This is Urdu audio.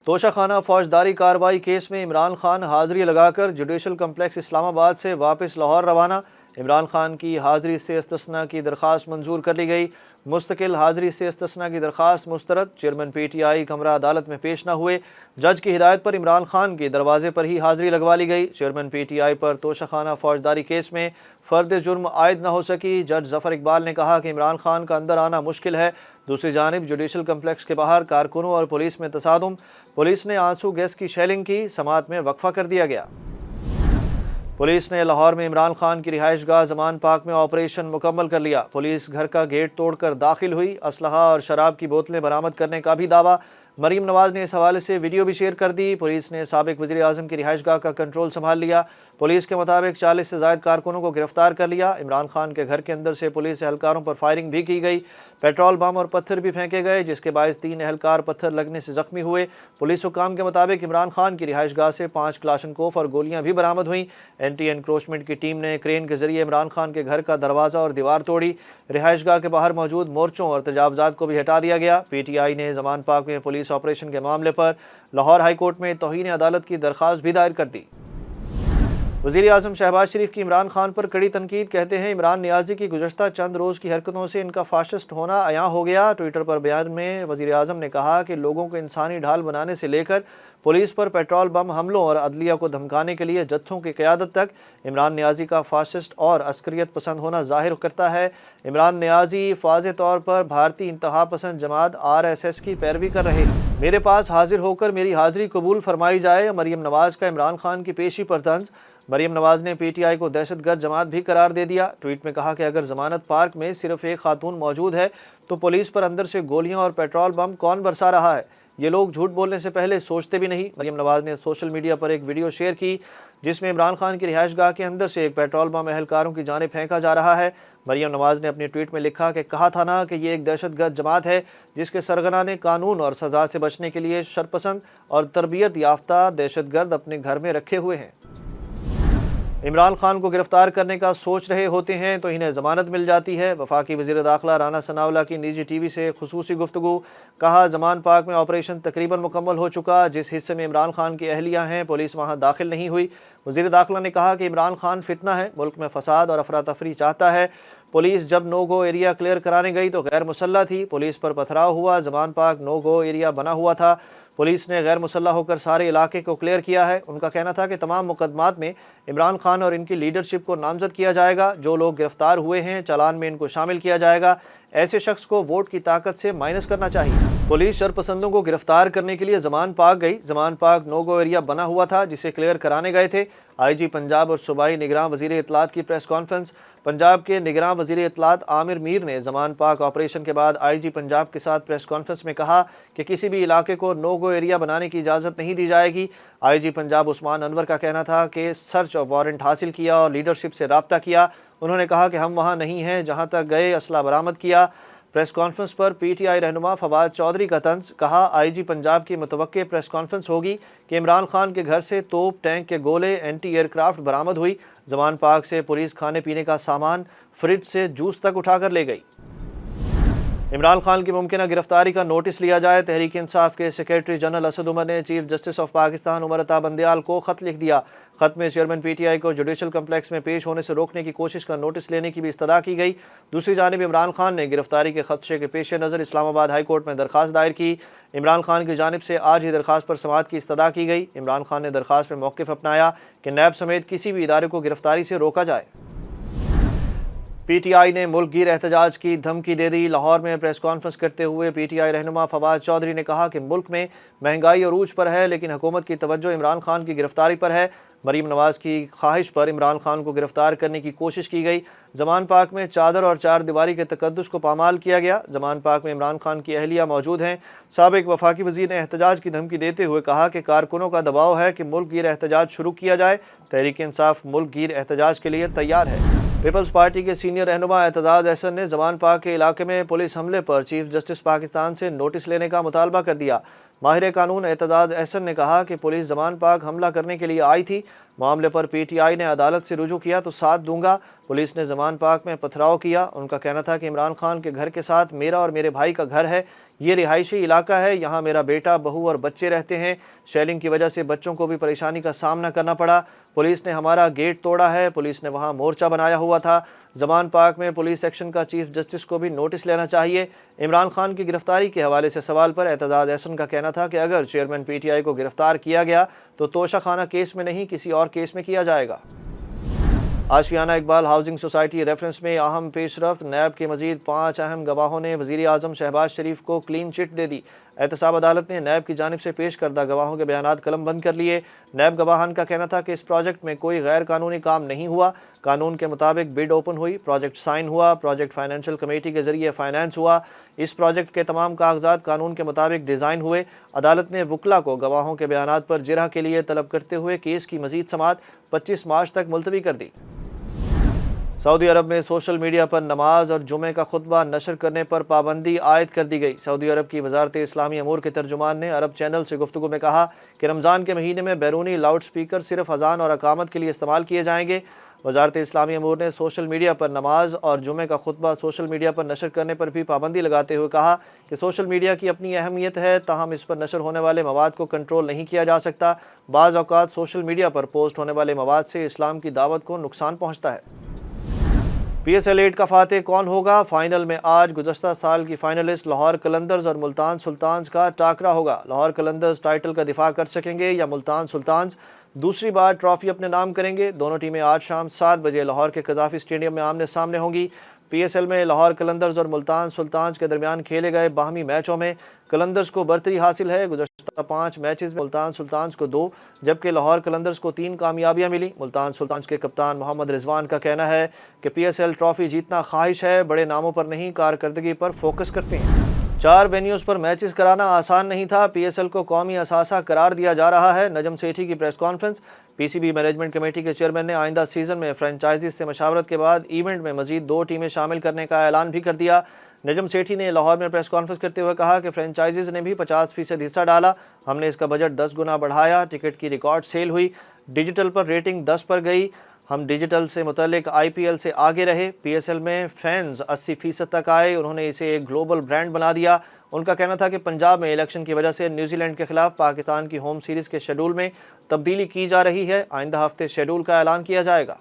توشہ خانہ فوجداری کارروائی کیس میں عمران خان حاضری لگا کر جوڈیشل کمپلیکس اسلام آباد سے واپس لاہور روانہ۔ عمران خان کی حاضری سے استثناء کی درخواست منظور کر لی گئی۔ مستقل حاضری سے استثناء کی درخواست مسترد۔ چیئرمین پی ٹی آئی کمرہ عدالت میں پیش نہ ہوئے۔ جج کی ہدایت پر عمران خان کی دروازے پر ہی حاضری لگوا لی گئی۔ چیئرمین پی ٹی آئی پر توشہ خانہ فوجداری کیس میں فرد جرم عائد نہ ہو سکی۔ جج ظفر اقبال نے کہا کہ عمران خان کا اندر آنا مشکل ہے۔ دوسری جانب جوڈیشل کمپلیکس کے باہر کارکنوں اور پولیس میں تصادم۔ پولیس نے آنسو گیس کی شیلنگ کی۔ سماعت میں وقفہ کر دیا گیا۔ پولیس نے لاہور میں عمران خان کی رہائش گاہ زمان پاک میں آپریشن مکمل کر لیا۔ پولیس گھر کا گیٹ توڑ کر داخل ہوئی۔ اسلحہ اور شراب کی بوتلیں برآمد کرنے کا بھی دعویٰ۔ مریم نواز نے اس حوالے سے ویڈیو بھی شیئر کر دی۔ پولیس نے سابق وزیر اعظم کی رہائش گاہ کا کنٹرول سنبھال لیا۔ پولیس کے مطابق 40 سے زائد کارکنوں کو گرفتار کر لیا۔ عمران خان کے گھر کے اندر سے پولیس اہلکاروں پر فائرنگ بھی کی گئی۔ پیٹرول بم اور پتھر بھی پھینکے گئے، جس کے باعث 3 اہلکار پتھر لگنے سے زخمی ہوئے۔ پولیس حکام کے مطابق عمران خان کی رہائش گاہ سے 5 کلاشنکوف اور گولیاں بھی برآمد ہوئیں۔ اینٹی انکروچمنٹ کی ٹیم نے کرین کے ذریعے عمران خان کے گھر کا دروازہ اور دیوار توڑی۔ رہائش گاہ کے باہر موجود مورچوں اور تجاوزات کو بھی ہٹا دیا گیا۔ پی ٹی آئی نے زمان پاک میں پولیس آپریشن کے معاملے پر لاہور ہائی کورٹ میں توہین عدالت کی درخواست بھی دائر کر دی۔ وزیر اعظم شہباز شریف کی عمران خان پر کڑی تنقید۔ کہتے ہیں عمران نیازی کی گزشتہ چند روز کی حرکتوں سے ان کا فاشسٹ ہونا عیاں ہو گیا۔ ٹویٹر پر بیان میں وزیر اعظم نے کہا کہ لوگوں کو انسانی ڈھال بنانے سے لے کر پولیس پر پیٹرول بم حملوں اور عدلیہ کو دھمکانے کے لیے جتھوں کی قیادت تک عمران نیازی کا فاشسٹ اور عسکریت پسند ہونا ظاہر کرتا ہے۔ عمران نیازی واضح طور پر بھارتی انتہا پسند جماعت RSS کی پیروی کر رہے ہیں۔ میرے پاس حاضر ہو کر میری حاضری قبول فرمائی جائے۔ مریم نواز کا عمران خان کی پیشی پر طنز۔ مریم نواز نے پی ٹی آئی کو دہشت گرد جماعت بھی قرار دے دیا۔ ٹویٹ میں کہا کہ اگر ضمانت پارک میں صرف ایک خاتون موجود ہے تو پولیس پر اندر سے گولیاں اور پیٹرول بم کون برسا رہا ہے؟ یہ لوگ جھوٹ بولنے سے پہلے سوچتے بھی نہیں۔ مریم نواز نے سوشل میڈیا پر ایک ویڈیو شیئر کی جس میں عمران خان کی رہائش گاہ کے اندر سے ایک پیٹرول بم اہلکاروں کی جانب پھینکا جا رہا ہے۔ مریم نواز نے اپنے ٹویٹ میں لکھا کہ کہا تھا نا کہ یہ ایک دہشت گرد جماعت ہے جس کے سرغنہ نے قانون اور سزا سے بچنے کے لیے شرپسند اور تربیت یافتہ دہشت گرد اپنے گھر میں رکھے ہوئے ہیں۔ عمران خان کو گرفتار کرنے کا سوچ رہے ہوتے ہیں تو انہیں ضمانت مل جاتی ہے۔ وفاقی وزیر داخلہ رانا ثناءاللہ کی نجی ٹی وی سے خصوصی گفتگو۔ کہا زمان پاک میں آپریشن تقریباً مکمل ہو چکا۔ جس حصے میں عمران خان کی اہلیہ ہیں پولیس وہاں داخل نہیں ہوئی۔ وزیر داخلہ نے کہا کہ عمران خان فتنہ ہے، ملک میں فساد اور افراتفری چاہتا ہے۔ پولیس جب نو گو ایریا کلیئر کرانے گئی تو غیر مسلح تھی، پولیس پر پتھراؤ ہوا۔ زمان پاک نو گو ایریا بنا ہوا تھا، پولیس نے غیر مسلح ہو کر سارے علاقے کو کلیئر کیا ہے۔ ان کا کہنا تھا کہ تمام مقدمات میں عمران خان اور ان کی لیڈرشپ کو نامزد کیا جائے گا۔ جو لوگ گرفتار ہوئے ہیں چالان میں ان کو شامل کیا جائے گا۔ ایسے شخص کو ووٹ کی طاقت سے مائنس کرنا چاہیے۔ پولیس شرپسندوں کو گرفتار کرنے کے لیے زمان پاک گئی۔ زمان پاک نو گو ایریا بنا ہوا تھا جسے کلیئر کرانے گئے تھے۔ آئی جی پنجاب اور صوبائی نگراں وزیر اطلاعات کی پریس کانفرنس۔ پنجاب کے نگراں وزیر اطلاعات عامر میر نے زمان پاک آپریشن کے بعد آئی جی پنجاب کے ساتھ پریس کانفرنس میں کہا کہ کسی بھی علاقے کو نو گو ایریا بنانے کی اجازت نہیں دی جائے گی۔ آئی جی پنجاب عثمان انور کا کہنا تھا کہ سرچ وارنٹ حاصل کیا اور لیڈرشپ سے رابطہ کیا۔ انہوں نے کہا کہ ہم وہاں نہیں ہیں، جہاں تک گئے اسلحہ برآمد کیا۔ Press conference per P T I رہنما فواد چودھری کا طنز۔ کہا آئی جی پنجاب کی متوقع پریس کانفرنس ہوگی کہ عمران خان کے گھر سے توپ، ٹینک کے گولے، اینٹی ایئر کرافٹ برآمد ہوئی۔ زمان پاک سے پولیس کھانے پینے کا سامان، فریج سے جوس تک اٹھا کر لے گئی۔ عمران خان کی ممکنہ گرفتاری کا نوٹس لیا جائے۔ تحریک انصاف کے سیکریٹری جنرل اسد عمر نے chief justice of Pakistan Umar Ata Bandial کو خط لکھ دیا۔ خط میں چیئرمین پی ٹی آئی کو جوڈیشل کمپلیکس میں پیش ہونے سے روکنے کی کوشش کا نوٹس لینے کی بھی استدعا کی گئی۔ دوسری جانب عمران خان نے گرفتاری کے خدشے کے پیش نظر اسلام آباد ہائی کورٹ میں درخواست دائر کی۔ عمران خان کی جانب سے آج ہی درخواست پر سماعت کی استدعا کی گئی۔ عمران خان نے درخواست میں موقف اپنایا کہ نیب سمیت کسی بھی ادارے کو گرفتاری سے روکا جائے۔ پی ٹی آئی نے ملک گیر احتجاج کی دھمکی دے دی۔ لاہور میں پریس کانفرنس کرتے ہوئے پی ٹی آئی رہنما فواد چودھری نے کہا کہ ملک میں مہنگائی عروج پر ہے لیکن حکومت کی توجہ عمران خان کی گرفتاری پر ہے۔ مریم نواز کی خواہش پر عمران خان کو گرفتار کرنے کی کوشش کی گئی۔ زمان پاک میں چادر اور چار دیواری کے تقدس کو پامال کیا گیا۔ زمان پاک میں عمران خان کی اہلیہ موجود ہیں۔ سابق وفاقی وزیر نے احتجاج کی دھمکی دیتے ہوئے کہا کہ کارکنوں کا دباؤ ہے کہ ملک گیر احتجاج شروع کیا جائے۔ تحریک انصاف ملک گیر احتجاج کے لیے تیار ہے۔ پیپلز پارٹی کے سینئر رہنما اعتزاز احسن نے زمان پاک کے علاقے میں پولیس حملے پر چیف جسٹس پاکستان سے نوٹس لینے کا مطالبہ کر دیا۔ ماہر قانون اعتزاز احسن نے کہا کہ پولیس زمان پاک حملہ کرنے کے لیے آئی تھی۔ معاملے پر پی ٹی آئی نے عدالت سے رجوع کیا تو ساتھ دوں گا۔ پولیس نے زمان پاک میں پتھراؤ کیا۔ ان کا کہنا تھا کہ عمران خان کے گھر کے ساتھ میرا اور میرے بھائی کا گھر ہے، یہ رہائشی علاقہ ہے, یہاں میرا بیٹا, بہو اور بچے رہتے ہیں. شیلنگ کی وجہ سے بچوں کو بھی پریشانی کا سامنا کرنا پڑا. پولیس نے ہمارا گیٹ توڑا ہے. پولیس نے وہاں مورچہ بنایا ہوا تھا. زمان پاک میں پولیس ایکشن کا چیف جسٹس کو بھی نوٹس لینا چاہیے. عمران خان کی گرفتاری کے حوالے سے سوال پر اعتزاز احسن کا کہنا تھا کہ اگر چیئرمین پی ٹی آئی کو گرفتار کیا گیا تو توشہ خانہ کیس میں نہیں, کسی اور کیس میں کیا جائے گا. Ashiana Iqbal housing society reference میں اہم پیش رفت. نیب کے مزید 5 اہم گواہوں نے وزیر اعظم شہباز شریف کو کلین چٹ دے دی. احتساب عدالت نے نیب کی جانب سے پیش کردہ گواہوں کے بیانات قلم بند کر لیے. نیب گواہان کا کہنا تھا کہ اس پروجیکٹ میں کوئی غیر قانونی کام نہیں ہوا. قانون کے مطابق بڈ اوپن ہوئی, پروجیکٹ سائن ہوا, پروجیکٹ فائنینشل کمیٹی کے ذریعے فائنانس ہوا. اس پروجیکٹ کے تمام کاغذات قانون کے مطابق ڈیزائن ہوئے. عدالت نے وکلا کو گواہوں کے بیانات پر جرح کے لیے طلب کرتے ہوئے کیس کی مزید سماعت 25 مارچ تک ملتوی کر دی. سعودی عرب میں سوشل میڈیا پر نماز اور جمعے کا خطبہ نشر کرنے پر پابندی عائد کر دی گئی. سعودی عرب کی وزارت اسلامی امور کے ترجمان نے عرب چینل سے گفتگو میں کہا کہ رمضان کے مہینے میں بیرونی لاؤڈ سپیکر صرف اذان اور اقامت کے لیے استعمال کیے جائیں گے. وزارت اسلامی امور نے سوشل میڈیا پر نماز اور جمعے کا خطبہ سوشل میڈیا پر نشر کرنے پر بھی پابندی لگاتے ہوئے کہا کہ سوشل میڈیا کی اپنی اہمیت ہے, تاہم اس پر نشر ہونے والے مواد کو کنٹرول نہیں کیا جا سکتا. بعض اوقات سوشل میڈیا پر پوسٹ ہونے والے مواد سے اسلام کی دعوت کو نقصان پہنچتا ہے. پی ایس ایل 8 کا فاتح کون ہوگا؟ فائنل میں آج گزشتہ سال کی فائنلسٹ لاہور قلندرز اور ملتان سلطانز کا ٹاکرا ہوگا. لاہور قلندرز ٹائٹل کا دفاع کر سکیں گے یا ملتان سلطانز دوسری بار ٹرافی اپنے نام کریں گے. دونوں ٹیمیں آج شام 7 بجے لاہور کے قذافی اسٹیڈیم میں آمنے سامنے ہوں گی. پی ایس ایل میں لاہور قلندرز اور ملتان سلطانز کے درمیان کھیلے گئے باہمی میچوں میں قلندرز کو برتری حاصل ہے. گزشتہ 5 میچز میں ملتان سلطانز کو 2 جبکہ لاہور قلندرز کو 3 کامیابیاں ملی. ملتان سلطانز کے کپتان محمد رضوان کا کہنا ہے کہ پی ایس ایل ٹرافی جیتنا خواہش ہے, بڑے ناموں پر نہیں, کارکردگی پر فوکس کرتے ہیں. 4 وینیوز پر میچز کرانا آسان نہیں تھا. پی ایس ایل کو قومی اثاثہ قرار دیا جا رہا ہے. نجم سیٹھی کی پریس کانفرنس. پی سی بی مینجمنٹ کمیٹی کے چیئرمین نے آئندہ سیزن میں فرنچائزز سے مشاورت کے بعد ایونٹ میں مزید 2 ٹیمیں شامل کرنے کا اعلان بھی کر دیا. نجم سیٹھی نے لاہور میں پریس کانفرنس کرتے ہوئے کہا کہ فرنچائزز نے بھی 50% حصہ ڈالا. ہم نے اس کا بجٹ 10 گنا بڑھایا. ٹکٹ کی ریکارڈ سیل ہوئی. ڈیجیٹل پر ریٹنگ 10 پر گئی. ہم ڈیجیٹل سے متعلق آئی پی ایل سے آگے رہے. پی ایس ایل میں فینز 80% تک آئے. انہوں نے اسے ایک گلوبل برانڈ بنا دیا. ان کا کہنا تھا کہ پنجاب میں الیکشن کی وجہ سے نیوزی لینڈ کے خلاف پاکستان کی ہوم سیریز کے شیڈول میں تبدیلی کی جا رہی ہے. آئندہ ہفتے شیڈول کا اعلان کیا جائے گا.